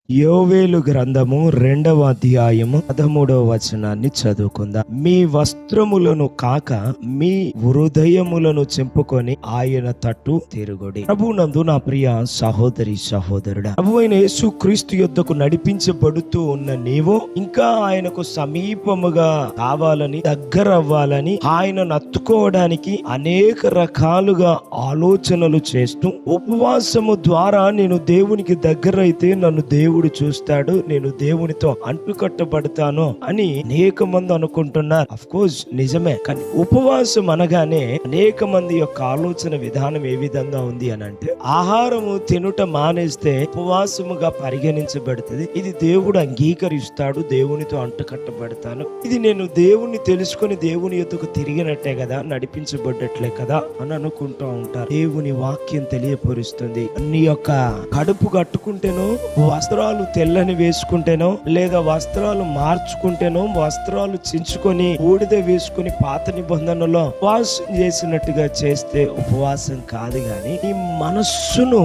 యోవేలు గ్రంథము 2వ అధ్యాయము 13వ వచనాన్ని చదువుకుందాం. మీ వస్త్రములను కాక మీ హృదయములను చెంపుకొని ఆయన తట్టు తిరుగుడి. ప్రభువునందు నా ప్రియ సహోదరి సహోదరుడా, ప్రభువైన యేసు క్రీస్తు యొద్దకు నడిపించబడుతూ ఉన్న నీవు ఇంకా ఆయనకు సమీపముగా కావాలని, దగ్గర అవ్వాలని, ఆయనను అత్తుకోవడానికి అనేక రకాలుగా ఆలోచనలు చేస్తూ ఉపవాసము ద్వారా నేను దేవునికి దగ్గర అయితే నన్ను దేవుడు చూస్తాడు, నేను దేవునితో అంటుకట్టబడతాను అని అనేక మంది అనుకుంటున్నారు. అఫ్ కోర్స్ నిజమే, కానీ ఉపవాసం అనగానే అనేక మంది యొక్క ఆలోచన విధానం ఏ విధంగా ఉంది అని అంటే, ఆహారము తినుట మానేస్తే ఉపవాసముగా పరిగణించబడుతుంది, ఇది దేవుడు అంగీకరిస్తాడు, దేవునితో అంటుకట్టబడతాను, ఇది నేను దేవుని తెలుసుకొని దేవుని యొద్దకు తిరిగినట్టే కదా, నడిపించబడ్డట్లే కదా అని అనుకుంటూ ఉంటారు. దేవుని వాక్యం తెలియపరుస్తుంది, నీ యొక్క కడుపు కట్టుకుంటేనో, వస్త్రాలు తెల్లని వేసుకుంటేనో, లేదా వస్త్రాలు మార్చుకుంటేనో, వస్త్రాలు చించుకొని బూడిద వేసుకుని పాత నిబంధనలో ఉపవాసం చేసినట్టుగా చేస్తే ఉపవాసం కాదు. గాని నీ మనస్సును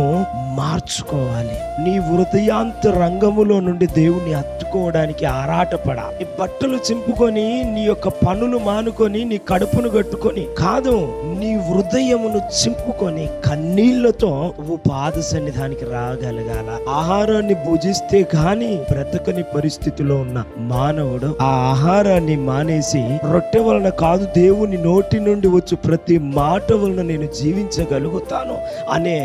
మార్చుకోవాలి. నీ హృదయాంత రంగములో నుండి దేవుని హత్తుకోవడానికి ఆరాటపడా. నీ బట్టలు చింపుకొని, నీ యొక్క పనులు మానుకొని, నీ కడుపును కట్టుకొని కాదు, నీ హృదయమును చింపుకొని కన్నీళ్లతో నువ్వు పాద సన్నిధానికి రాగలగాల. ఆహారాన్ని భుజిస్తే గాని బ్రతకని పరిస్థితిలో ఉన్న మానవుడు ఆ ఆహారాన్ని మానేసి రొట్టె వలన కాదు, దేవుని నోటి నుండి వచ్చు ప్రతి మాట వలన నేను జీవించగలుగుతాను అనే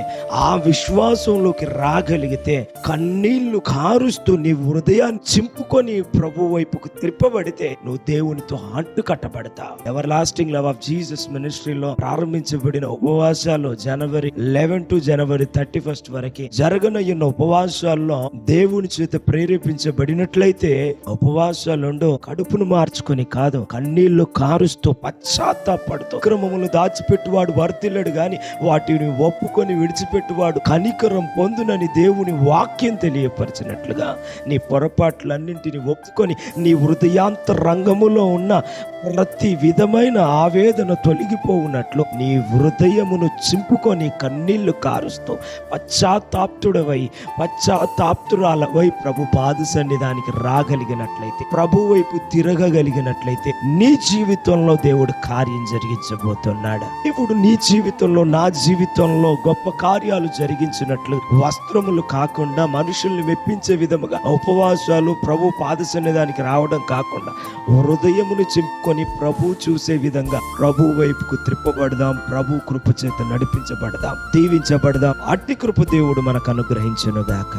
ఆ విశ్వాసంలోకి రాగలిగితే, కన్నీళ్లు కారుస్తూ నీ హృదయాన్ని చింపుకొని ప్రభు వైపుకు త్రిప్పబడితే నువ్వు దేవునితో అంటు కట్టబడతావు. Everlasting love of Jesus మినిస్ట్రీలో ప్రారంభించబడిన ఉపవాసాలు జనవరి 11 టు జనవరి 31 వరకు జరగనున్న ఉపవాసాల్లో దేవుని చేత ప్రేరేపించబడినట్లయితే ఉపవాసాలుండో కడుపును మార్చుకొని కాదు, కన్నీళ్లు కారుస్తూ పశ్చాత్తాపడుతూ. క్రమములు దాచిపెట్టువాడు వర్తిల్లడు గాని వాటిని ఒప్పుకొని విడిచిపెట్టువాడు కనికరం పొందునని దేవుని వాక్యం తెలియపరిచినట్లుగా నీ పొరపాట్లన్నింటినీ ఒప్పుకొని నీ హృదయాంత రంగములో ఉన్న ప్రతి విధమైన ఆవేదన తొలగిపోవునట్లు నీ హృదయమును చింపుకొని కన్నీళ్లు కారుస్తూ పశ్చాత్తాప్తుడవై, పశ్చాత్తాప్తురాలవై ప్రభు పాద సన్నిధానికి రాగలిగినట్లయితే, ప్రభు వైపు తిరగగలిగినట్లయితే నీ జీవితంలో దేవుడు కార్యం జరిగించబోతున్నాడు. ఇప్పుడు నీ జీవితంలో, నా జీవితంలో గొప్ప కార్యాలు జరిగించినట్లు వస్త్రములు కాకుండా, మనుషుల్ని మెప్పించే విధముగా ఉపవాసాలు, ప్రభు పాద సన్నిధానికి రావడం కాకుండా హృదయమును చింపుకొని ప్రభు చూసే విధంగా ప్రభు వైపుకు త్రిప్పబడదాం. ప్రభు కృప చేత నడిపించబడదాం, దీవించబడదాం. అట్టి కృప దేవుడు మనకు అనుగ్రహించును గాక.